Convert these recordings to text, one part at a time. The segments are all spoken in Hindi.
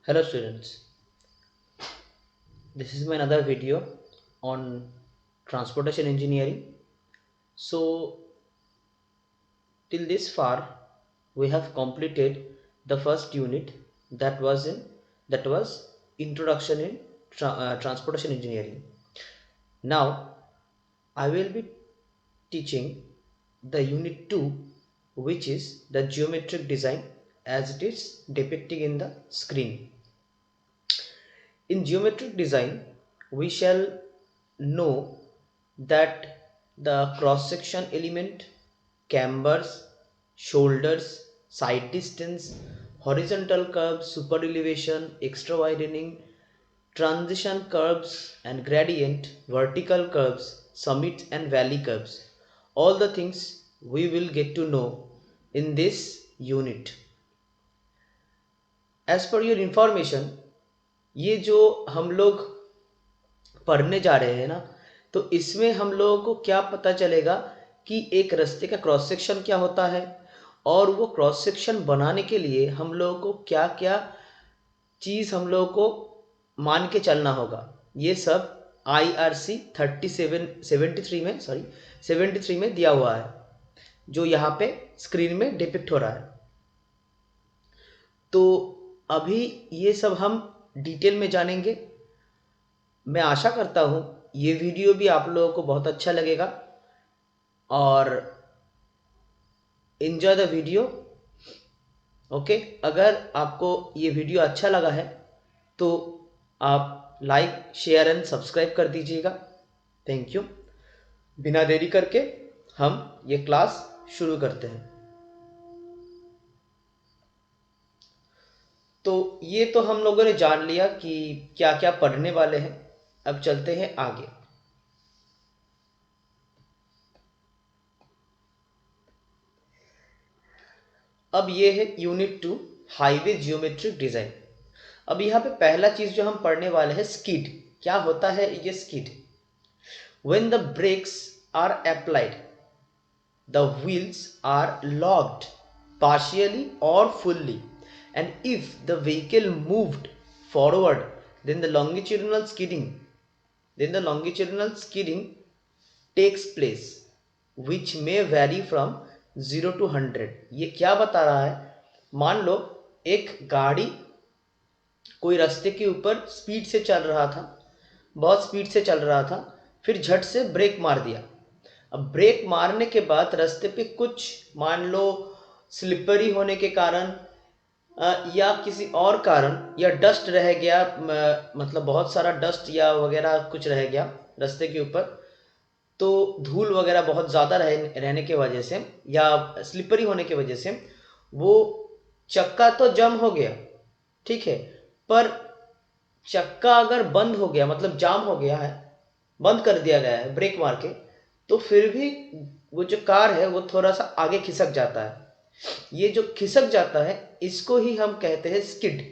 Hello students, this is my another video on transportation engineering. So till this far we have completed the first unit that was introduction in transportation engineering. Now I will be teaching the unit 2, which is the geometric design as it is depicting in the screen. In geometric design, we shall know that the cross-section element, cambers, shoulders, side distance, horizontal curves, super elevation, extra widening, transition curves and gradient, vertical curves, summit and valley curves. All the things we will get to know in this unit. As per your information, ये जो हम लोग पढ़ने जा रहे हैं ना, तो इसमें हम लोगों को क्या पता चलेगा कि एक रास्ते का क्रॉस सेक्शन क्या होता है और वो क्रॉस सेक्शन बनाने के लिए हम लोगों को क्या क्या चीज़ हम लोगों को मान के चलना होगा। ये सब IRC 73 में दिया हुआ है, जो यहाँ पे स्क्रीन में डिपिक्ट हो रहा है। तो अभी ये सब हम डिटेल में जानेंगे। मैं आशा करता हूँ ये वीडियो भी आप लोगों को बहुत अच्छा लगेगा और एंजॉय द वीडियो। ओके, अगर आपको ये वीडियो अच्छा लगा है तो आप लाइक, शेयर एंड सब्सक्राइब कर दीजिएगा। Thank you. बिना देरी करके हम ये क्लास शुरू करते हैं। तो ये तो हम लोगों ने जान लिया कि क्या क्या पढ़ने वाले हैं। अब चलते हैं आगे। अब ये है यूनिट 2, हाईवे जियोमेट्रिक डिजाइन। अब यहाँ पे पहला चीज जो हम पढ़ने वाले हैं, स्किड। क्या होता है ये skid? When the brakes are applied, the wheels are locked partially or fully, and if the vehicle moved forward, then the longitudinal skidding takes place, which may vary from 0 to 100. ये क्या बता रहा है? मान लो एक गाड़ी कोई रास्ते के ऊपर स्पीड से चल रहा था, बहुत स्पीड से चल रहा था, फिर झट से ब्रेक मार दिया। अब ब्रेक मारने के बाद रास्ते पे कुछ मान लो स्लिपरी होने के कारण या किसी और कारण, या डस्ट रह गया, मतलब बहुत सारा डस्ट या वगैरह कुछ रह गया रास्ते के ऊपर, तो धूल वगैरह बहुत ज़्यादा रहने के वजह से या स्लिपरी होने की वजह से वो चक्का तो जम हो गया, ठीक है, पर चक्का अगर बंद हो गया, मतलब जाम हो गया है, बंद कर दिया गया है ब्रेक मार के, तो फिर भी वो जो कार है वो थोड़ा सा आगे खिसक जाता है। ये जो खिसक जाता है इसको ही हम कहते हैं स्किड।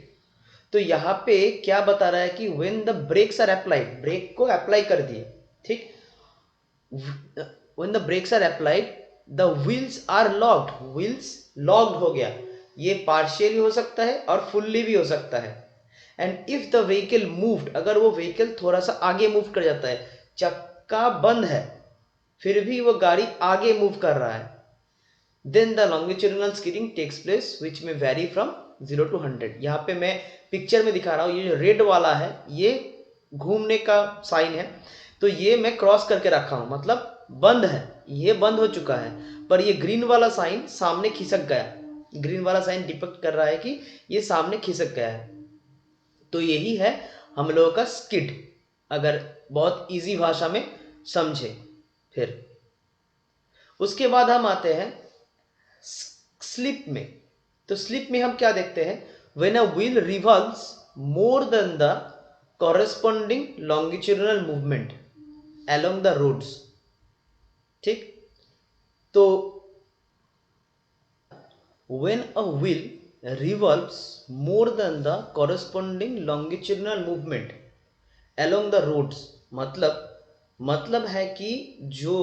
तो यहाँ पे क्या बता रहा है कि when the brakes are applied, brake को अप्लाई कर दिए, ठीक, when the brakes are applied the wheels are locked, wheels locked हो गया। ये पार्शियली हो सकता है और फुल्ली भी हो सकता है। And if the vehicle moved, अगर वो व्हीकल थोड़ा सा आगे मूव कर जाता है, चक्का बंद है फिर भी वो गाड़ी आगे मूव कर रहा है, then the longitudinal skidding takes place which may vary from 0 to 100। यहाँ पे मैं पिक्चर में दिखा रहा हूँ, ये जो रेड वाला है ये घूमने का साइन है, तो ये मैं क्रॉस करके रखा हूँ, मतलब बंद है, ये बंद हो चुका है, पर ये ग्रीन वाला साइन सामने खिसक गया। ग्रीन वाला साइन डिपिक्ट कर रहा है कि ये सामने खिसक गया है। तो यही है हम लोगों का स्किड, अगर बहुत इजी भाषा में समझे। फिर उसके बाद हम आते हैं स्लिप में। तो स्लिप में हम क्या देखते हैं? When a wheel revolves more than the corresponding longitudinal movement along the roads, ठीक। तो when a wheel revolves more than the corresponding longitudinal movement along the roads, मतलब है कि जो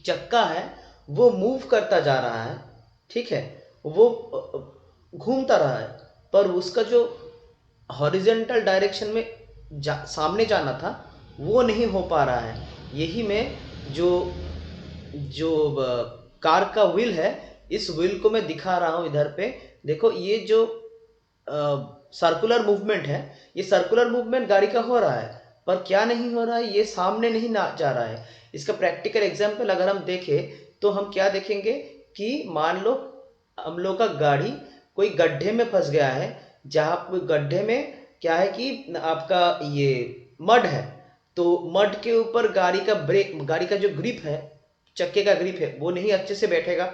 चक्का है वो मूव करता जा रहा है, ठीक है, वो घूमता रहा है, पर उसका जो हॉरिजेंटल डायरेक्शन में सामने जाना था वो नहीं हो पा रहा है। यही मैं जो जो कार का व्हील है, इस व्हील को मैं दिखा रहा हूँ इधर पे। देखो ये जो सर्कुलर मूवमेंट है, ये सर्कुलर मूवमेंट गाड़ी का हो रहा है, पर क्या नहीं हो रहा है, ये सामने नहीं ना जा रहा है। इसका प्रैक्टिकल एग्जांपल अगर हम देखें तो हम क्या देखेंगे कि मान लो हम लोग का गाड़ी कोई गड्ढे में फंस गया है, जहाँ गड्ढे में क्या है कि आपका ये मड है, तो मड के ऊपर गाड़ी का जो ग्रिप है, चक्के का ग्रिप है, वो नहीं अच्छे से बैठेगा।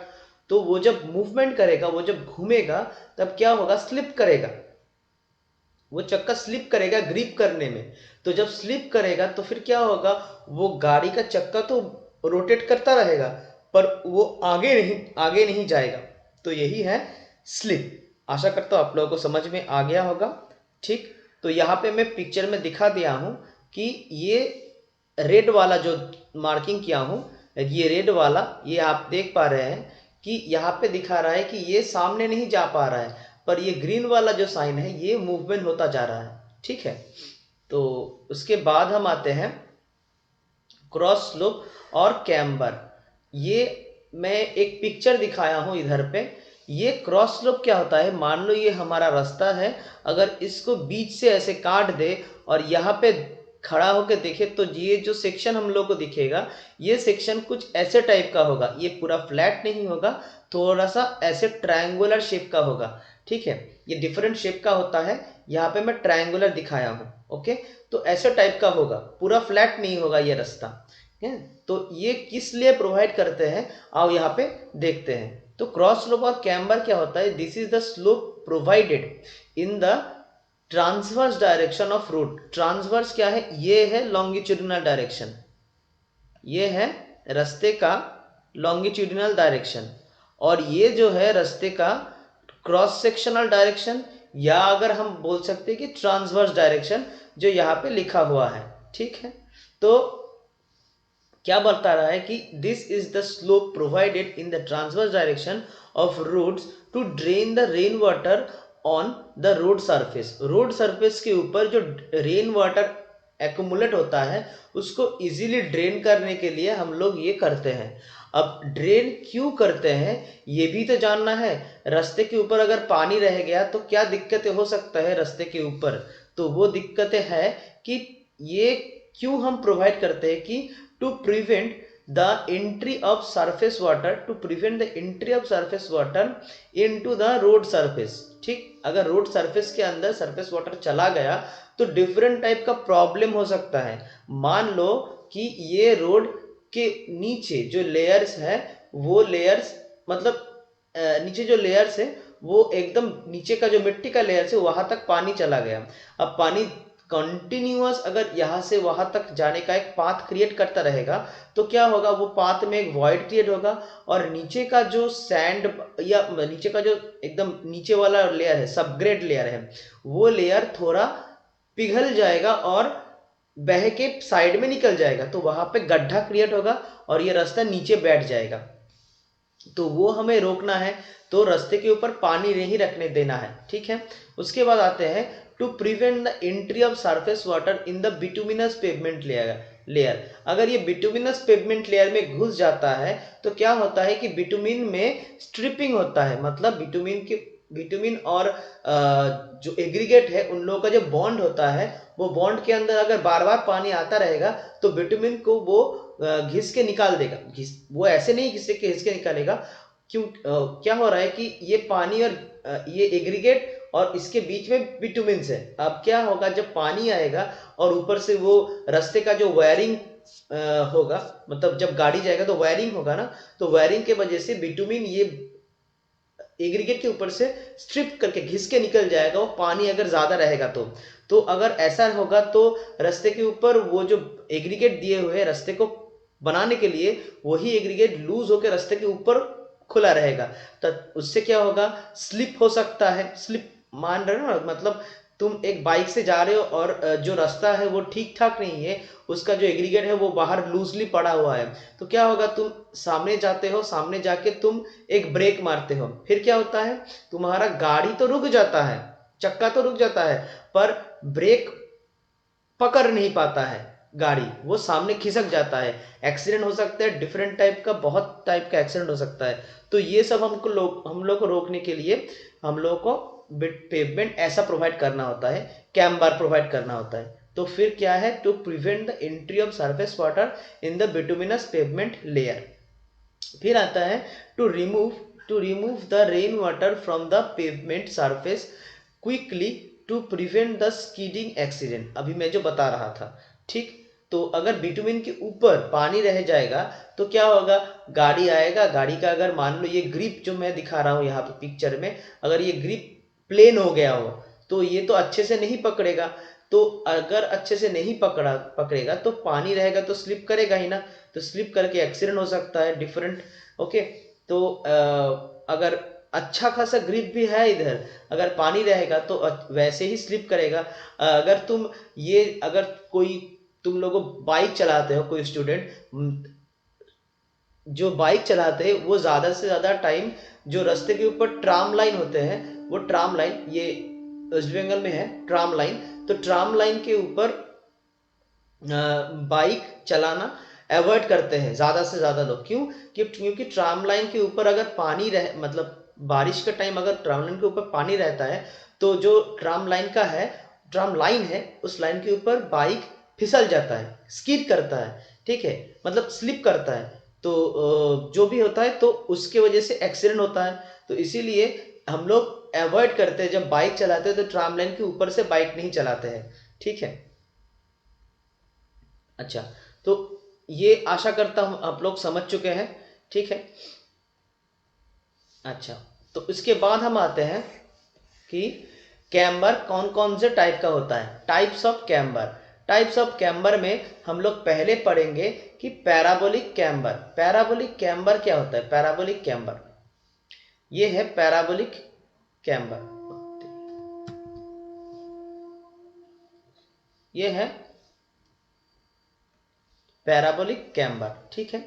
तो वो जब मूवमेंट करेगा, वो जब घूमेगा, तब क्या होगा, स्लिप करेगा, वो चक्का स्लिप करेगा ग्रिप करने में। तो जब स्लिप करेगा तो फिर क्या होगा, वो गाड़ी का चक्का तो रोटेट करता रहेगा, पर वो आगे नहीं जाएगा। तो यही है स्लिप। आशा करता हूँ आप लोगों को समझ में आ गया होगा। ठीक, तो यहाँ पे मैं पिक्चर में दिखा दिया हूँ कि ये रेड वाला जो मार्किंग किया हूँ, ये रेड वाला, ये आप देख पा रहे हैं कि यहाँ पे दिखा रहा है कि ये सामने नहीं जा पा रहा है, पर ये ग्रीन वाला जो साइन है ये मूवमेंट होता जा रहा है। ठीक है, तो उसके बाद हम आते हैं क्रॉस स्लोप और कैम्बर। ये मैं एक पिक्चर दिखाया हूं इधर पे। ये क्रॉस स्लोप क्या होता है, मान लो ये हमारा रास्ता है, अगर इसको बीच से ऐसे काट दे और यहाँ पे खड़ा होकर देखे तो ये जो सेक्शन हम लोग को दिखेगा, ये सेक्शन कुछ ऐसे टाइप का होगा। ये पूरा फ्लैट नहीं होगा, थोड़ा सा ऐसे ट्रायंगुलर शेप का होगा। ठीक है, ये डिफरेंट शेप का होता है, यहाँ पे मैं ट्रायंगुलर दिखाया हूँ। ओके, तो ऐसे टाइप का होगा, पूरा फ्लैट नहीं होगा ये रास्ता है। तो ये किस लिए प्रोवाइड करते हैं, आओ यहाँ पे देखते हैं। तो क्रॉस स्लोप और कैम्बर क्या होता है, this is the slope provided in the transverse direction of route. Transverse क्या है, ये है लॉन्गिट्यूडिनल डायरेक्शन, ये है रास्ते का लॉन्गिट्यूडिनल डायरेक्शन, और ये जो है रास्ते का क्रॉस सेक्शनल डायरेक्शन, या अगर हम बोल सकते हैं कि ट्रांसवर्स डायरेक्शन, जो यहाँ पे लिखा हुआ है। ठीक है, तो क्या बता रहा है कि this is the slope provided in the transverse direction of roads to drain the rain water on the road surface. Road surface के ऊपर जो रेन वाटर एक्यूमुलेट होता है, उसको इजीली ड्रेन करने के लिए हम लोग ये करते हैं। अब ड्रेन क्यों करते हैं ये भी तो जानना है। रास्ते के ऊपर अगर पानी रह गया तो क्या दिक्कतें हो सकता है रास्ते के ऊपर, तो वो दिक्कतें हैं कि ये क्यों हम प्रोवाइड करते हैं कि to prevent the entry of surface water, to prevent the entry of surface water into the road surface। ठीक, अगर रोड सरफेस के अंदर सरफेस वाटर चला गया तो डिफरेंट टाइप का प्रॉब्लम हो सकता है। मान लो कि ये रोड के नीचे जो लेयर्स है, वो लेयर्स मतलब नीचे जो लेयर्स है वो एकदम नीचे का जो मिट्टी का लेयर्स है वहां तक पानी चला गया। अब पानी कंटिन्यूअस अगर यहाँ से वहां तक जाने का एक पाथ क्रिएट करता रहेगा तो क्या होगा, वो पाथ में एक वॉइड क्रिएट होगा, और नीचे का जो सैंड या नीचे का जो एकदम नीचे वाला लेयर है, सबग्रेड लेयर है, वो लेयर थोड़ा पिघल जाएगा और बह के साइड में निकल जाएगा, तो वहां पे गड्ढा क्रिएट होगा और ये रास्ता नीचे बैठ जाएगा। तो वो हमें रोकना है, तो रास्ते के ऊपर पानी नहीं रखने देना है। ठीक है, उसके बाद आते हैं to prevent the entry of surface water in the bituminous pavement layer. अगर ये बिटुमिनस पेवमेंट लेयर में घुस जाता है तो क्या होता है कि बिटुमिन में स्ट्रिपिंग होता है, मतलब बिटुमिन और जो एग्रीगेट है उन लोगों का जो बॉन्ड होता है, वो बॉन्ड के अंदर अगर बार बार पानी आता रहेगा तो बिटुमिन को वो घिस के निकाल देगा। वो ऐसे नहीं घिस के निकालेगा, क्यों क्या हो रहा है कि ये पानी और ये एग्रीगेट और इसके बीच में बिटुमिन है। अब क्या होगा, जब पानी आएगा और ऊपर से वो रास्ते का जो वायरिंग होगा, मतलब जब गाड़ी जाएगा तो वायरिंग होगा ना, तो वायरिंग के वजह से बिटुमिन ये एग्रीगेट के ऊपर से स्ट्रिप करके घिस के निकल जाएगा, वो पानी अगर ज्यादा रहेगा तो अगर ऐसा होगा तो रास्ते के ऊपर वो जो एग्रीगेट दिए हुए रास्ते को बनाने के लिए, वही एग्रीगेट लूज होकर रास्ते के ऊपर खुला रहेगा, तो उससे क्या होगा, स्लिप हो सकता है। स्लिप मान रहे हो ना, मतलब तुम एक बाइक से जा रहे हो और जो रास्ता है वो ठीक ठाक नहीं है, उसका जो एग्रीगेट है वो बाहर लूजली पड़ा हुआ है, तो क्या होगा, तुम सामने जाते हो, सामने जाके तुम एक ब्रेक मारते हो, फिर क्या होता है, तुम्हारा गाड़ी तो रुक जाता है, चक्का तो रुक जाता है पर ब्रेक पकड़ नहीं पाता है गाड़ी, वो सामने खिसक जाता है। एक्सीडेंट हो सकता है, डिफरेंट टाइप का, बहुत टाइप का एक्सीडेंट हो सकता है। तो ये सब हम लोग को रोकने के लिए हम लोग को पेवमेंट ऐसा प्रोवाइड करना होता है, कैम्बर प्रोवाइड करना होता है। तो फिर क्या है, to prevent the entry of surface water in the bituminous pavement layer. फिर आता है to remove the rain water from the pavement surface quickly to prevent the skidding accident. अभी मैं जो बता रहा था, ठीक। तो अगर बिटुमिन के ऊपर पानी रह जाएगा तो क्या होगा, गाड़ी आएगा, गाड़ी का अगर मान लो ये ग्रिप जो मैं दिखा रहा हूँ यहाँ पे पिक्चर में, अगर ये ग्रिप प्लेन हो गया हो तो ये तो अच्छे से नहीं पकड़ेगा। तो अगर अच्छे से नहीं पकड़ेगा तो पानी रहेगा तो स्लिप करेगा ही ना, तो स्लिप करके एक्सीडेंट हो सकता है डिफरेंट। ओके, तो अगर अच्छा खासा ग्रिप भी है इधर, अगर पानी रहेगा तो वैसे ही स्लिप करेगा। अगर कोई तुम लोग बाइक चलाते हो, कोई स्टूडेंट जो बाइक चलाते हैं वो ज़्यादा से ज़्यादा टाइम जो रास्ते के ऊपर ट्राम लाइन होते हैं, वो ट्राम लाइन, ये वेस्ट बंगाल में है ट्राम लाइन, तो ट्राम लाइन के ऊपर बाइक चलाना अवॉइड करते हैं ज़्यादा से ज़्यादा लोग। क्यों? क्योंकि ट्राम लाइन के ऊपर अगर पानी रहे, मतलब बारिश का टाइम अगर ट्राम लाइन के ऊपर पानी रहता है तो जो ट्राम लाइन है उस लाइन के ऊपर बाइक फिसल जाता है, स्किड करता है, ठीक है, मतलब स्लिप करता है। तो जो भी होता है तो उसके वजह से एक्सीडेंट होता है। तो इसीलिए हम लोग अवॉइड करते हैं, जब बाइक चलाते हैं तो ट्राम लाइन के ऊपर से बाइक नहीं चलाते हैं, ठीक है। अच्छा, तो ये आशा करता हूं आप लोग समझ चुके हैं, ठीक है। अच्छा, तो इसके बाद हम आते हैं कि कैम्बर कौन कौन से टाइप का होता है, types of camber. Types of camber में हम लोग पहले पढ़ेंगे कि पैराबोलिक कैम्बर। पैराबोलिक कैम्बर क्या होता है? पैराबोलिक कैम्बर ये है पैराबोलिक कैम्बर, ये है पैराबोलिक कैम्बर, ठीक है।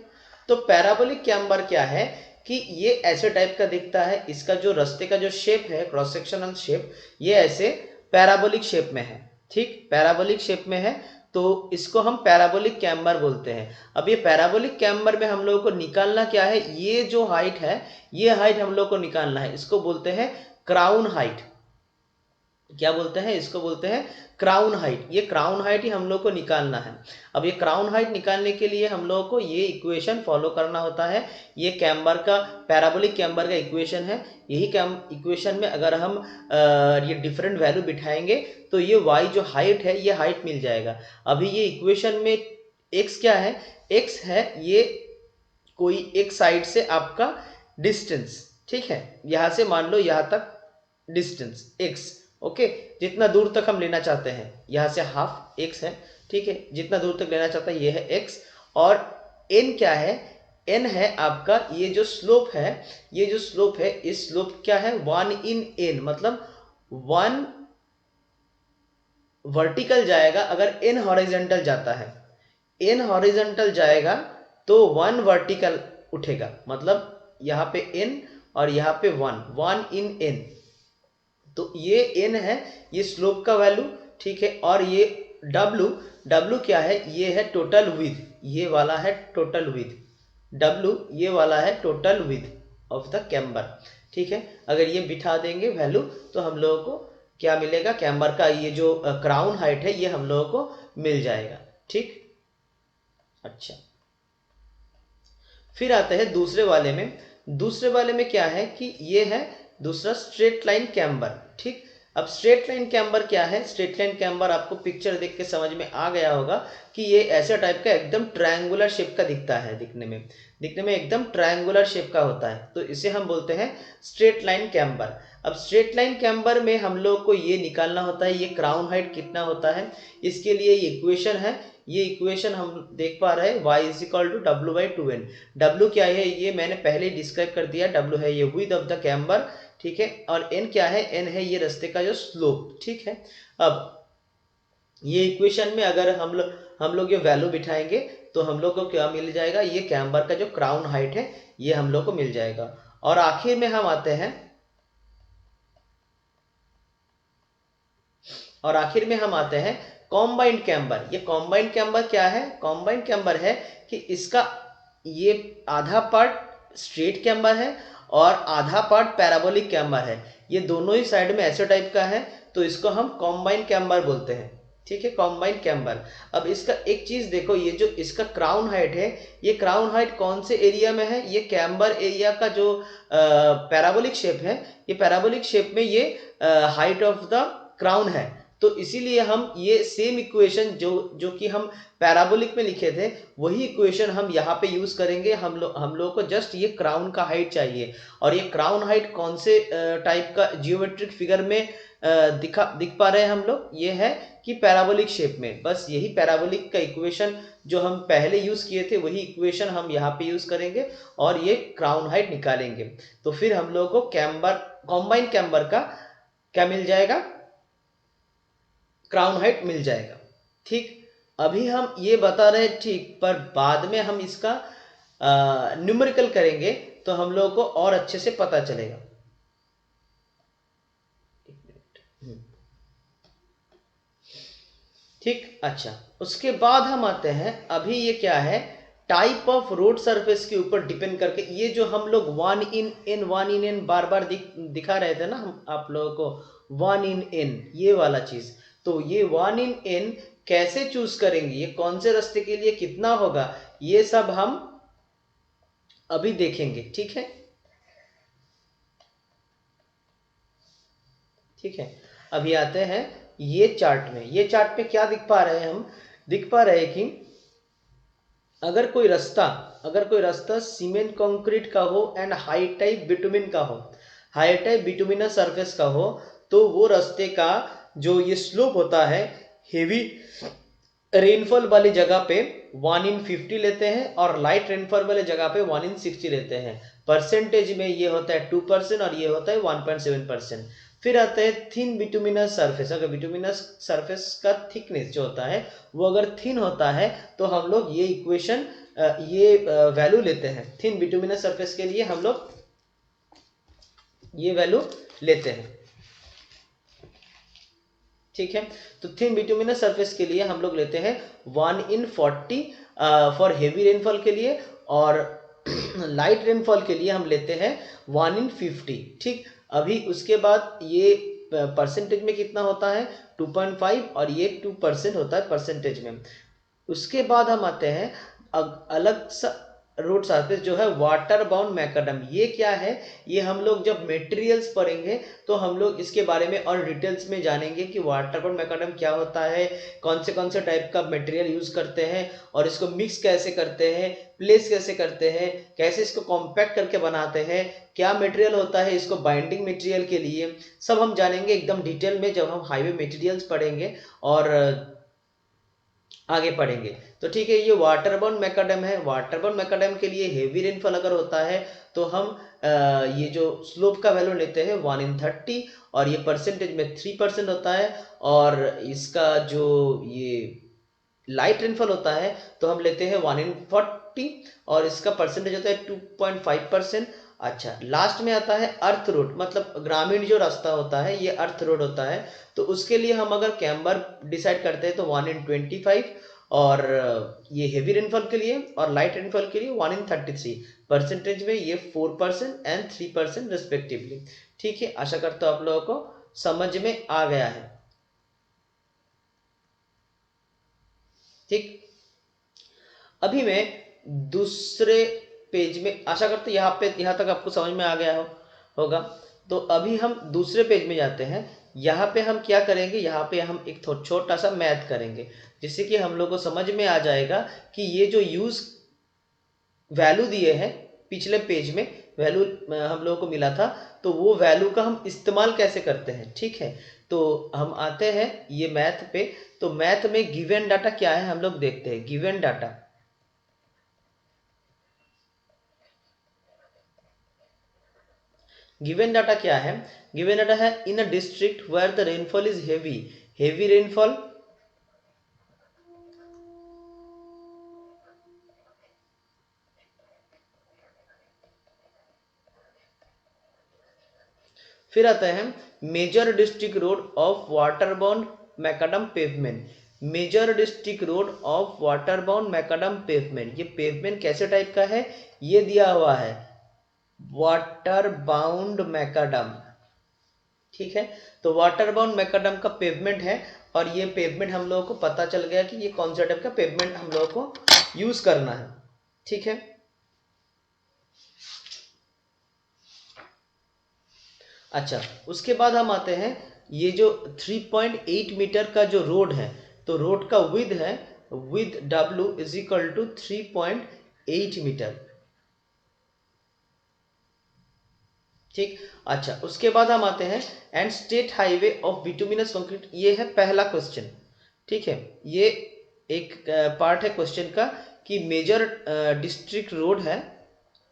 तो पैराबोलिक कैम्बर क्या है कि ये ऐसे टाइप का दिखता है, इसका जो रास्ते का जो शेप है, क्रॉस सेक्शनल शेप, ये ऐसे पैराबोलिक शेप में है, ठीक, पैराबोलिक शेप में है। तो इसको हम पैराबोलिक कैम्बर बोलते हैं। अब ये पैराबोलिक कैम्बर में हम लोगों को निकालना क्या है, ये जो हाइट है, ये हाइट हम लोग को निकालना है, इसको बोलते हैं क्राउन हाइट। क्या बोलते हैं? इसको बोलते हैं क्राउन हाइट। ये क्राउन हाइट ही हम लोग को निकालना है। अब ये क्राउन हाइट निकालने के लिए हम लोगों को ये इक्वेशन फॉलो करना होता है। ये कैम्बर का, पैराबोलिक कैम्बर का इक्वेशन है। यही इक्वेशन में अगर हम ये डिफरेंट वैल्यू बिठाएंगे तो ये y जो हाइट है, ये हाइट मिल जाएगा। अभी ये इक्वेशन में x क्या है? x है ये कोई एक साइड से आपका डिस्टेंस, ठीक है, यहां से मान लो यहां तक डिस्टेंस x, ओके, जितना दूर तक हम लेना चाहते हैं, यहां से हाफ x है, ठीक है, जितना दूर तक लेना चाहता है ये है x। और n क्या है? n है आपका ये जो स्लोप है, ये जो स्लोप है, इस स्लोप क्या है? 1/n, मतलब 1 वर्टिकल जाएगा अगर n हॉरिजॉन्टल जाता है, n हॉरिजॉन्टल जाएगा तो 1 वर्टिकल उठेगा, मतलब यहाँ पे n और यहाँ पे 1/n। तो ये n है, ये स्लोप का वैल्यू, ठीक है। और ये w क्या है? ये है टोटल विड्थ, ये वाला है टोटल विड्थ, w ये वाला है total width of the camber, ठीक है। अगर ये बिठा देंगे वैल्यू तो हम लोगों को क्या मिलेगा? कैम्बर का ये जो क्राउन हाइट है ये हम लोगों को मिल जाएगा, ठीक। अच्छा, फिर आते हैं दूसरे वाले में। दूसरे वाले में क्या है कि ये है दूसरा स्ट्रेट लाइन कैम्बर, ठीक। अब स्ट्रेट लाइन कैम्बर क्या है? स्ट्रेट लाइन कैम्बर आपको पिक्चर देख के समझ में आ गया होगा कि ये ऐसा टाइप का एकदम ट्रायंगुलर शेप का दिखता है, दिखने में एकदम ट्रायंगुलर शेप का होता है, तो इसे हम बोलते हैं स्ट्रेट लाइन कैम्बर। अब स्ट्रेट लाइन कैम्बर में हम लोग को ये निकालना होता है, ये क्राउन हाइट कितना होता है, इसके लिए ये इक्वेशन है। ये इक्वेशन हम देख पा रहे हैं, y = w/2n। w क्या है? ये मैंने पहले ही डिस्क्राइब कर दिया, w है ये विड्थ ऑफ द कैम्बर, ठीक है। और n क्या है? n है ये रास्ते का जो स्लोप, ठीक है। अब ये इक्वेशन में अगर हम लोग ये वैल्यू बिठाएंगे तो हम लोग को क्या मिल जाएगा? ये कैम्बर का जो क्राउन हाइट है ये हम लोग को मिल जाएगा। और आखिर में हम आते हैं और आखिर में हम आते हैं कॉम्बाइंड कैम्बर। ये कॉम्बाइंड कैम्बर क्या है? कॉम्बाइंड कैम्बर है कि इसका ये आधा पार्ट स्ट्रेट कैम्बर है और आधा पार्ट पैराबोलिक कैम्बर है। ये दोनों ही साइड में ऐसे टाइप का है, तो इसको हम कॉम्बाइंड कैम्बर बोलते हैं। ठीक है, कॉम्बाइंड कैम्बर। अब इसका एक चीज देखो, ये जो इसका क्राउन हाइट है, ये क्राउन हाइट कौन से एरिया में है? ये कैम्बर एरिया का जो पैराबोलिक शेप है, ये पैराबोलिक शेप में ये हाइट ऑफ द क्राउन है। तो इसीलिए हम ये सेम इक्वेशन जो कि हम पैराबोलिक में लिखे थे, वही इक्वेशन हम यहाँ पे यूज करेंगे। हम लोग को जस्ट ये क्राउन का हाइट चाहिए, और ये क्राउन हाइट कौन से टाइप का जियोमेट्रिक फिगर में दिख पा रहे हैं हम लोग? ये है कि पैराबोलिक शेप में। बस यही पैराबोलिक का इक्वेशन जो हम पहले यूज किए थे, वही इक्वेशन हम यहाँ पे यूज करेंगे और ये क्राउन हाइट निकालेंगे। तो फिर हम लोग को कैम्बर, कॉम्बाइंड कैम्बर का क्या मिल जाएगा? क्राउन हाइट मिल जाएगा। ठीक, अभी हम ये बता रहे हैं ठीक, पर बाद में हम इसका न्यूमेरिकल करेंगे तो हम लोगों को और अच्छे से पता चलेगा। ठीक, अच्छा, उसके बाद हम आते हैं, अभी ये क्या है, टाइप ऑफ रोड सरफेस के ऊपर डिपेंड करके। ये जो हम लोग वन इन एन बार बार दिखा रहे थे ना हम आप लोगों को, वन इन एन, ये वाला चीज, तो ये वन इन एन कैसे चूज करेंगे, ये कौन से रास्ते के लिए कितना होगा, ये सब हम अभी देखेंगे। ठीक है, ठीक है, अभी आते हैं ये चार्ट में। ये चार्ट पे क्या दिख पा रहे हैं हम? दिख पा रहे हैं कि अगर कोई रास्ता सीमेंट कंक्रीट का हो एंड हाई टाइप बिटुमिन का हो, हाई टाइप बिटुमिनस सरफेस का हो, तो वो रास्ते का जो ये स्लोप होता है, हेवी रेनफॉल वाली जगह पे 1 in 50 लेते हैं और लाइट रेनफॉल वाले जगह पे 1 in 60 लेते हैं। परसेंटेज में ये होता है 2% और ये होता है 1.7%। फिर आते हैं थिन बिटुमिनस सरफेस। अगर बिटुमिनस सरफेस का थिकनेस जो होता है वो अगर थिन होता है, तो हम लोग ये इक्वेशन, ये वैल्यू लेते हैं। थिन बिटुमिनस सरफेस के लिए हम लोग ये वैल्यू लेते हैं। ठीक है, तो थिन बिटुमिनस सरफेस के लिए हम लोग लेते हैं 1 in 40 फॉर हेवी रेनफॉल के लिए, और लाइट रेनफॉल के लिए हम लेते हैं 1 in 50। ठीक, अभी उसके बाद ये परसेंटेज में कितना होता है? 2.5, और ये 2% होता है परसेंटेज में। उसके बाद हम आते हैं अलग सा रोड सरफेस जो है वाटर बाउंड मैकाडम। ये क्या है? ये हम लोग जब मटेरियल्स पढ़ेंगे तो हम लोग इसके बारे में और डिटेल्स में जानेंगे कि वाटर बाउंड मैकाडम क्या होता है, कौन से टाइप का मटेरियल यूज करते हैं, और इसको मिक्स कैसे करते हैं, प्लेस कैसे करते हैं, कैसे इसको कॉम्पैक्ट करके बनाते हैं, क्या मटेरियल होता है इसको बाइंडिंग मटेरियल के लिए, सब हम जानेंगे एकदम डिटेल में जब हम हाईवे मटेरियल्स पढ़ेंगे और आगे पढ़ेंगे। तो ठीक है, ये वाटरबॉर्न मैकाडम है। वाटरबॉर्न मैकाडम के लिए हेवी रेनफॉल अगर होता है तो हम ये जो स्लोप का वैल्यू लेते हैं 1 in 30, और ये परसेंटेज में 3% होता है। और इसका जो ये लाइट रेनफॉल होता है तो हम लेते हैं 1 in 40, और इसका परसेंटेज होता है 2.5%। अच्छा, लास्ट में आता है अर्थ रोड, मतलब ग्रामीण जो रास्ता होता है ये अर्थ रोड होता है। तो उसके लिए हम अगर कैम्बर डिसाइड करते हैं तो 1 in 25, और ये हेवी रेनफॉल के लिए और लाइट रेनफॉल के लिए 1 in 33। परसेंटेज में ये 4% एंड 3% रिस्पेक्टिवली। ठीक है, आशा करता हूँ आप लोगों को समझ में आ गया है। ठीक, अभी मैं दूसरे पेज में, आशा करते यहाँ तक आपको समझ में आ गया होगा। तो अभी हम दूसरे पेज में जाते हैं। यहाँ पे हम क्या करेंगे? यहाँ पे हम एक छोटा सा मैथ करेंगे, जिससे कि हम लोग को समझ में आ जाएगा कि ये जो यूज वैल्यू दिए हैं पिछले पेज में, वैल्यू हम लोगों को मिला था, तो वो वैल्यू का हम इस्तेमाल कैसे करते हैं। ठीक है, तो हम आते हैं ये मैथ पे। तो मैथ में गिवन डाटा क्या है हम लोग देखते हैं। गिवन डाटा, गिवन डाटा क्या है? गिवन डाटा है in a district where the rainfall is heavy, heavy rainfall, फिर आता है major district road of water bound macadam pavement, major district road of water bound macadam pavement. ये पेवमेंट कैसे टाइप का है, ये दिया हुआ है वाटर बाउंड मैकाडम, ठीक है। तो वाटर बाउंड मैकाडम का पेवमेंट है, और ये पेवमेंट हम लोगों को पता चल गया कि ये कौन सा टाइप का पेवमेंट हम लोगों को यूज करना है, ठीक है। अच्छा, उसके बाद हम आते हैं ये जो 3.8 मीटर का जो रोड है, तो रोड का विड्थ है, width W is equal to 3.8 metre, ठीक। अच्छा, उसके बाद हम आते हैं and state highway of bituminous concrete, ये है पहला क्वेश्चन, ठीक है। ये एक पार्ट है क्वेश्चन का कि मेजर डिस्ट्रिक्ट रोड है,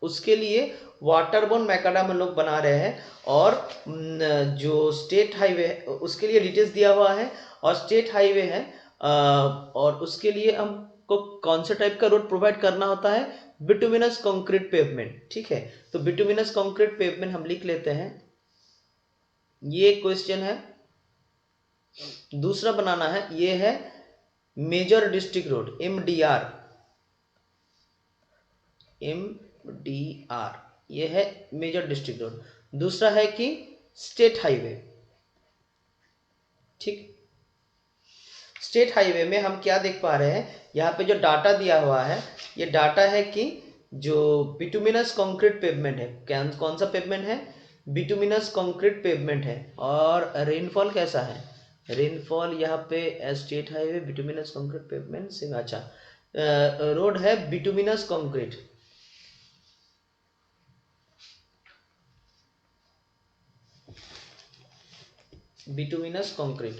उसके लिए वाटरबोर्न मैकाडम हम लोग बना रहे हैं, और जो स्टेट हाईवे है उसके लिए डिटेल्स दिया हुआ है, और स्टेट हाईवे है और उसके लिए हमको कौन सा टाइप का रोड प्रोवाइड करना होता है, बिटुमिनस कंक्रीट पेवमेंट, ठीक है। तो बिटुमिनस कंक्रीट पेवमेंट हम लिख लेते हैं, ये क्वेश्चन है। दूसरा बनाना है, ये है मेजर डिस्ट्रिक्ट रोड, MDR, ये है मेजर डिस्ट्रिक्ट रोड। दूसरा है कि स्टेट हाईवे, ठीक। स्टेट हाईवे में हम क्या देख पा रहे हैं, यहाँ पे जो डाटा दिया हुआ है, ये डाटा है कि जो बिटुमिनस कंक्रीट पेवमेंट है, कौन सा पेवमेंट है, बिटुमिनस कंक्रीट पेवमेंट है, और रेनफॉल कैसा है, रेनफॉल यहाँ पे state highway bituminous concrete pavement Singh, अच्छा रोड है बिटुमिनस कंक्रीट, बिटुमिनस कंक्रीट,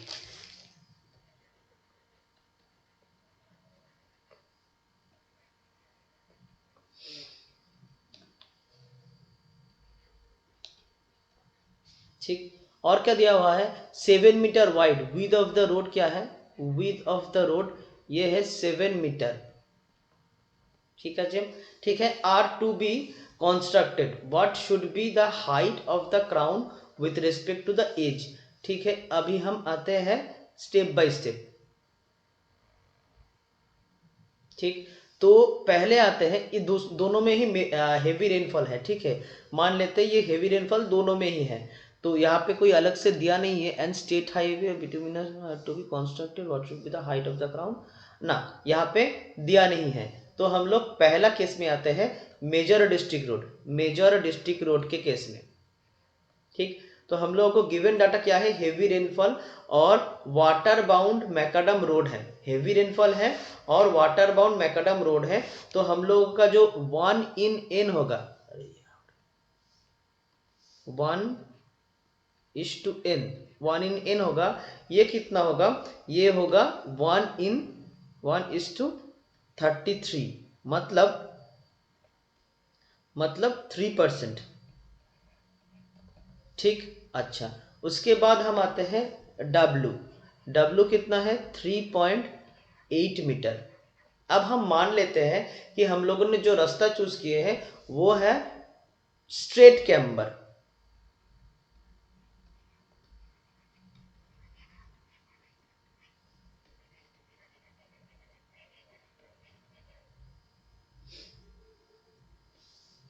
ठीक। और क्या दिया हुआ है, 7 metre wide, width of the road क्या है, विड्थ ऑफ द रोड ये है 7 मीटर, ठीक है जी, ठीक है। Are to be constructed, what should be the height of the crown with respect to the edge, ठीक है। अभी हम आते हैं स्टेप बाय स्टेप, ठीक। तो पहले आते हैं, ये दोनों में ही हेवी रेनफॉल है, ठीक है। मान लेते हैं ये हेवी रेनफॉल दोनों में ही है, तो यहाँ पे कोई अलग से दिया नहीं है, and state highway bituminous to be constructed, what should be the height of the crown, ना यहाँ पे दिया नहीं है। तो हम लोग पहला केस में आते हैं, major district road, major district road के केस में, ठीक। तो हम लोगों को गिवन डाटा क्या है, हेवी रेनफॉल और वाटर बाउंड मैकाडम रोड है, हेवी रेनफॉल है और वाटर बाउंड मैकाडम रोड है। तो हम लोगों का जो 1:n होगा, 1:n, 1:n होगा, ये कितना होगा, ये होगा 1:33, मतलब 3%, ठीक। अच्छा, उसके बाद हम आते हैं W कितना है, 3.8 मीटर। अब हम मान लेते हैं कि हम लोगों ने जो रास्ता चूज किए हैं वो है स्ट्रेट कैम्बर,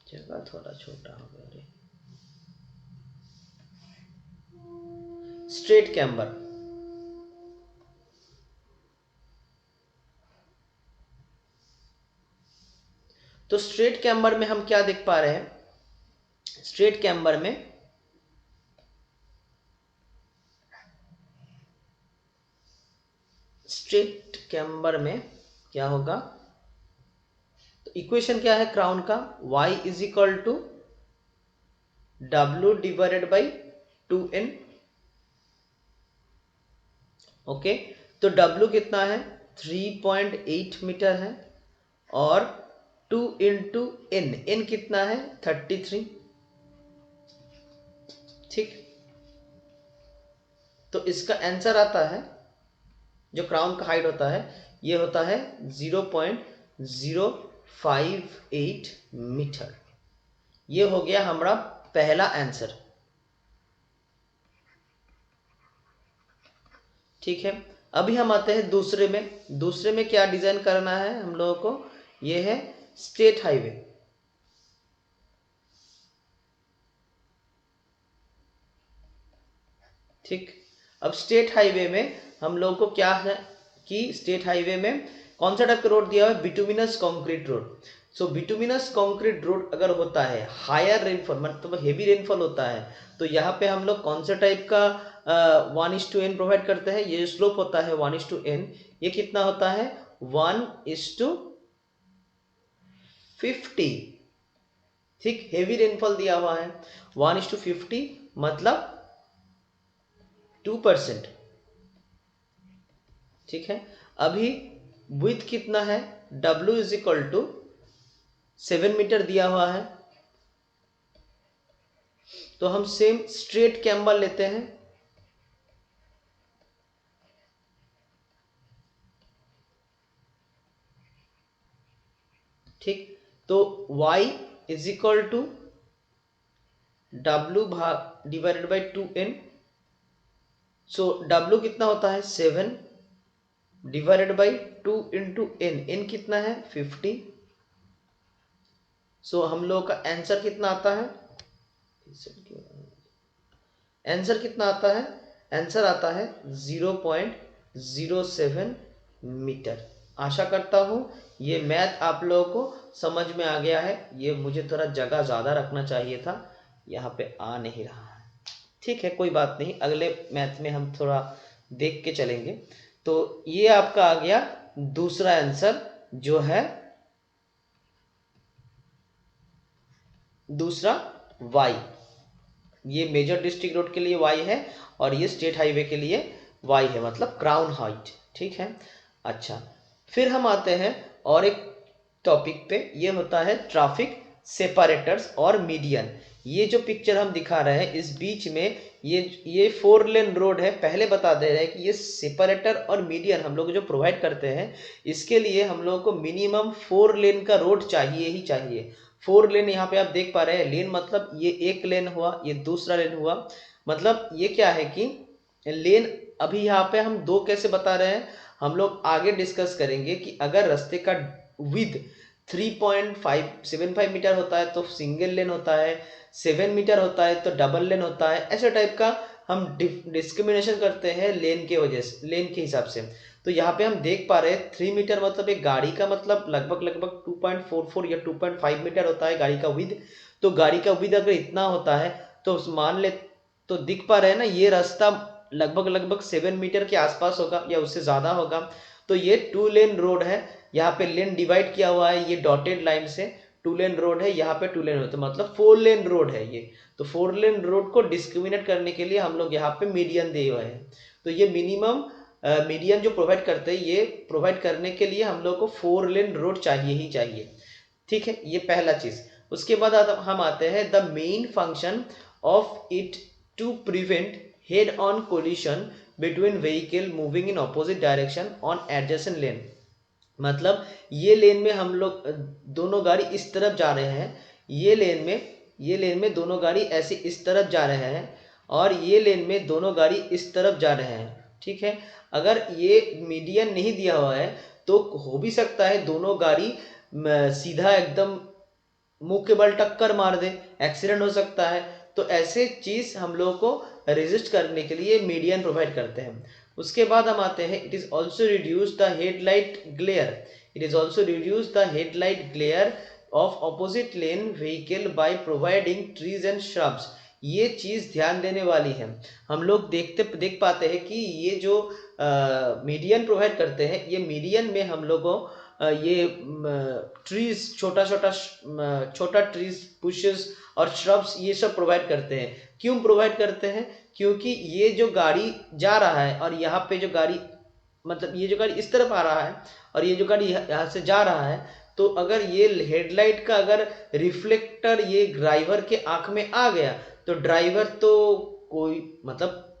जगह थोड़ा छोटा हो गया रे, स्ट्रेट कैम्बर। तो स्ट्रेट कैम्बर में हम क्या देख पा रहे हैं, स्ट्रेट कैम्बर में क्या होगा, तो इक्वेशन क्या है क्राउन का, y is equal to W divided by 2n, okay. तो W कितना है, 3.8 मीटर है, और 2 इंटू n कितना है, 33, ठीक। तो इसका आंसर आता है, जो क्राउन का हाइट होता है ये होता है 0.058 मीटर। ये हो गया हमारा पहला आंसर। ठीक है, अभी हम आते हैं दूसरे में। दूसरे में क्या डिजाइन करना है हम लोगों को, ये है स्टेट हाईवे। ठीक, अब स्टेट हाईवे में हम लोगों को क्या है कि स्टेट हाईवे में कौन सा टाइप का रोड दिया हुआ है, बिटुमिनस कंक्रीट रोड। सो बिटुमिनस कंक्रीट रोड अगर होता है, हायर रेनफॉल मतलब हेवी रेनफॉल होता है, तो यहाँ पे हम लोग कौन सा टाइप का 1:n प्रोवाइड करते हैं। ये स्लोप होता है 1:n। ये कितना होता है 1:50। ठीक, हेवी रेनफॉल दिया हुआ है 1:50 मतलब 2%। ठीक है, अभी विड्थ कितना है, W is equal to 7 metre दिया हुआ है। तो हम सेम स्ट्रेट कैम्बर लेते हैं। ठीक, तो y is equal to W भाग divided by 2n। So W कितना होता है 7 divided by 2 into n। n कितना है 50। सो हम लोग का आंसर कितना आता है, आंसर कितना आता है, आंसर आता है 0.07 मीटर। आशा करता हूँ ये मैथ आप लोगों को समझ में आ गया है। ये मुझे थोड़ा जगह ज़्यादा रखना चाहिए था, यहाँ पे आ नहीं रहा है। ठीक है, कोई बात नहीं, अगले मैथ में हम थोड़ा देख के चलेंगे। तो ये आपका आ गया दूसरा आंसर, जो है दूसरा y। ये मेजर डिस्ट्रिक्ट रोड के लिए y है और ये स्टेट हाईवे के लिए y है, मतलब क्राउन हाइट। ठीक है, अच्छा, फिर हम आते हैं और एक टॉपिक पे, ये होता है ट्रैफिक सेपरेटर्स और मीडियन। ये जो पिक्चर हम दिखा रहे हैं, इस बीच में ये 4 लेन रोड है। पहले बता दे रहे हैं कि ये सेपरेटर और मीडियन हम लोग जो प्रोवाइड करते हैं, इसके लिए हम लोग को मिनिमम 4 लेन का रोड चाहिए ही चाहिए। 4 लेन यहाँ पे आप देख पा रहे हैं, लेन मतलब ये एक लेन हुआ, ये दूसरा लेन हुआ। मतलब ये क्या है कि लेन, अभी यहाँ पे हम दो कैसे बता रहे हैं, हम लोग आगे डिस्कस करेंगे कि अगर रास्ते का विद 3.575 मीटर होता है तो सिंगल लेन होता है, 7 मीटर होता है तो डबल लेन होता है। ऐसे टाइप का हम डिस्क्रिमिनेशन करते हैं लेन के वजह से, लेन के हिसाब से। तो यहाँ पे हम देख पा रहे हैं 3 मीटर मतलब एक गाड़ी का मतलब लगभग 2.44 या 2.5 मीटर होता है गाड़ी का विद। तो गाड़ी का विद अगर इतना होता है तो मान ले, तो दिख पा रहे हैं ना, ये रास्ता लगभग 7 मीटर के आसपास होगा या उससे ज़्यादा होगा। तो ये 2 लेन रोड है, यहाँ पे लेन डिवाइड किया हुआ है ये डॉटेड लाइन से। 2 लेन रोड है, यहाँ पे 2 लेन होता है, मतलब 4 लेन रोड है ये। तो 4 लेन रोड को डिस्क्रिमिनेट करने के लिए हम लोग यहाँ पे मीडियन दिए हुए हैं। तो ये मिनिमम मीडियन जो प्रोवाइड करते हैं, ये प्रोवाइड करने के लिए हम लोग को 4 लेन रोड चाहिए ही चाहिए। ठीक है, ये पहला चीज। उसके बाद हम आते हैं the main function of it to prevent head on collision between vehicle moving in opposite direction on adjacent lane. मतलब ये लेन में हम लोग दोनों गाड़ी इस तरफ जा रहे हैं, ये लेन में दोनों गाड़ी ऐसे इस तरफ जा रहे हैं, और ये लेन में दोनों गाड़ी इस तरफ जा रहे हैं। ठीक है, अगर ये मीडियन नहीं दिया हुआ है तो हो भी सकता है दोनों गाड़ी सीधा एकदम मुंह के बल टक्कर मार दे, एक्सीडेंट हो सकता है। तो ऐसे चीज हम लोगों को रेजिस्ट करने के लिए मीडियन प्रोवाइड करते हैं। उसके बाद हम आते हैं, it is also reduce the headlight glare, it is also reduce the headlight glare of opposite lane vehicle by providing trees and shrubs. ये चीज ध्यान देने वाली है। हम लोग देख पाते हैं कि ये जो मीडियन प्रोवाइड करते हैं, ये मीडियन में हम लोगों ये ट्रीज, छोटा ट्रीज, बुशेस और श्रब्स, ये सब प्रोवाइड करते हैं। क्यों प्रोवाइड करते हैं, क्योंकि ये जो गाड़ी जा रहा है और यहाँ पे जो गाड़ी, मतलब ये जो गाड़ी इस तरफ आ रहा है और ये जो गाड़ी यहाँ से जा रहा है, तो अगर ये हेडलाइट का अगर रिफ्लेक्टर ये ड्राइवर के आंख में आ गया तो ड्राइवर तो कोई मतलब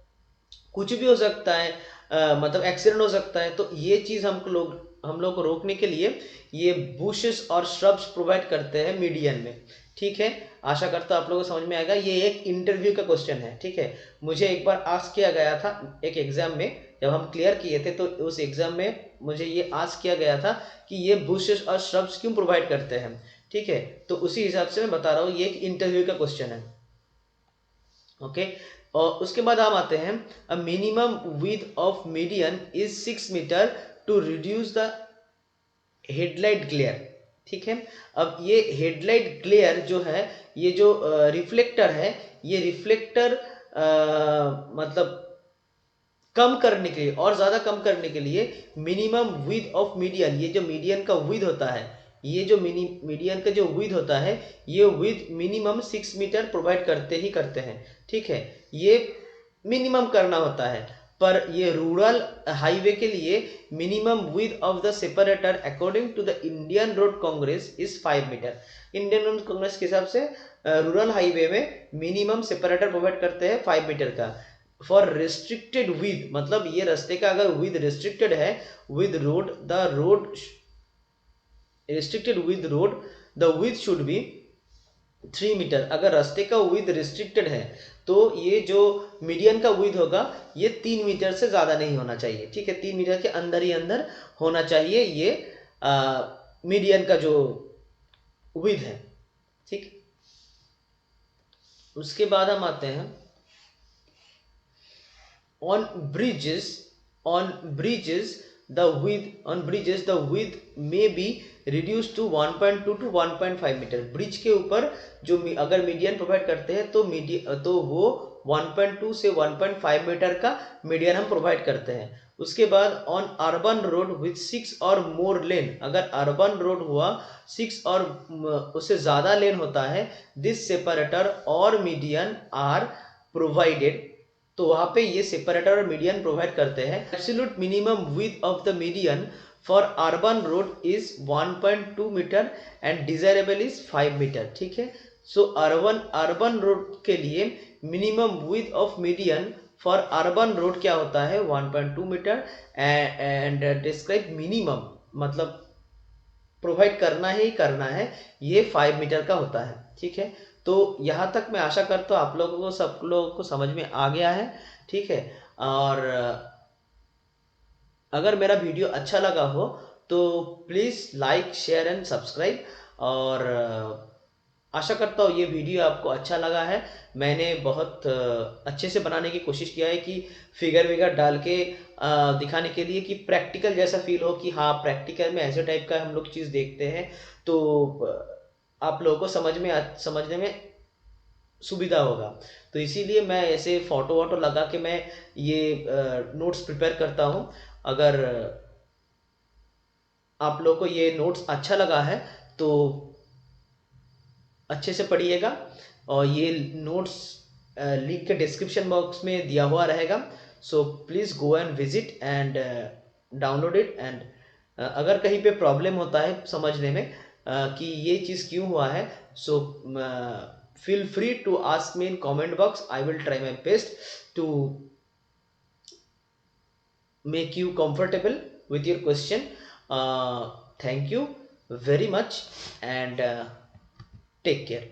कुछ भी हो सकता है, मतलब एक्सीडेंट हो सकता है। तो ये चीज हम लोग को रोकने के लिए ये बुशेस और श्रब्स प्रोवाइड करते हैं मीडियन में। ठीक है, आशा करता हूँ आप लोगों को समझ में आएगा। ये एक इंटरव्यू का क्वेश्चन है, ठीक है। मुझे एक बार आस्क किया गया था एक एग्जाम में, जब हम क्लियर किए थे तो उस एग्जाम में मुझे ये आस्क किया गया था कि ये बुशेस और श्रब्स क्यों प्रोवाइड करते हैं, ठीक है। तो उसी हिसाब से मैं बता रहा हूँ, ये एक इंटरव्यू का क्वेश्चन है, ओके। और उसके बाद हम आते हैं, a minimum width of median is 6 metre to reduce the headlight glare, ठीक है। अब ये हेडलाइट ग्लेयर जो है, ये जो रिफ्लेक्टर है, ये रिफ्लेक्टर मतलब कम करने के लिए और ज़्यादा कम करने के लिए मिनिमम विड्थ ऑफ मीडियन, ये जो मीडियन का विड्थ होता है, ये जो मीडियन का जो विड्थ होता है, ये विड्थ मिनिमम 6 मीटर प्रोवाइड करते ही करते हैं, ठीक है। ये मिनिमम करना होता है, पर ये रूरल हाईवे के लिए minimum width of the separator according to the Indian Road Congress is 5 metre. Indian Road Congress के हिसाब से रूरल हाईवे में मिनिमम सेपरेटर प्रोवाइड करते हैं 5 मीटर का। फॉर रिस्ट्रिक्टेड विद, मतलब ये रास्ते का अगर विद रिस्ट्रिक्टेड है, width road the road restricted width road the width should be 3 metre. अगर रास्ते का विद रिस्ट्रिक्टेड है तो ये जो मीडियन का विद होगा ये 3 मीटर से ज़्यादा नहीं होना चाहिए, ठीक है। 3 मीटर के अंदर ही अंदर होना चाहिए ये मीडियन का जो विद है, ठीक। उसके बाद हम आते हैं on bridges, the width may be reduced to 1.2 to 1.5 metre. Bridge के ऊपर जो अगर मीडियन प्रोवाइड करते हैं तो वो 1.2 से 1.5 मीटर का मीडियन हम प्रोवाइड करते हैं। उसके बाद ऑन अर्बन रोड विथ 6 और मोर लेन, अगर अर्बन रोड हुआ 6 और उससे ज़्यादा लेन होता है, दिस सेपरेटर और मीडियन आर प्रोवाइडेड, तो वहां पे ये सेपरेटर और मीडियन प्रोवाइड करते हैं। Absolute minimum width of the median for urban road is 1.2 metre and desirable is 5 metre, ठीक है। सो अर्बन रोड के लिए minimum width of median for urban road क्या होता है, 1.2 मीटर एंड डिस्क्राइब मिनिमम, मतलब प्रोवाइड करना ही करना है, ये 5 मीटर का होता है, ठीक है। तो यहाँ तक मैं आशा करता हूँ आप लोगों को, सब लोगों को समझ में आ गया है, ठीक है। और अगर मेरा वीडियो अच्छा लगा हो तो please like share and subscribe. और आशा करता हूँ ये वीडियो आपको अच्छा लगा है। मैंने बहुत अच्छे से बनाने की कोशिश किया है कि फिगर विगर डाल के दिखाने के लिए कि प्रैक्टिकल जैसा फील हो, कि हाँ प्रैक्टिकल में ऐसे टाइप का हम लोग चीज़ देखते हैं, तो आप लोगों को समझने में सुविधा होगा। तो इसीलिए मैं ऐसे फ़ोटो वोटो लगा के मैं ये नोट्स प्रिपेयर करता हूँ। अगर आप लोगों को ये नोट्स अच्छा लगा है तो अच्छे से पढ़िएगा, और ये नोट्स लिंक के डिस्क्रिप्शन बॉक्स में दिया हुआ रहेगा। So please go and visit and download it. And अगर कहीं पे प्रॉब्लम होता है समझने में कि ये चीज़ क्यों हुआ है, सो feel free to ask me in comment box. I will try my best to make you comfortable with your question. Thank you very much and take care.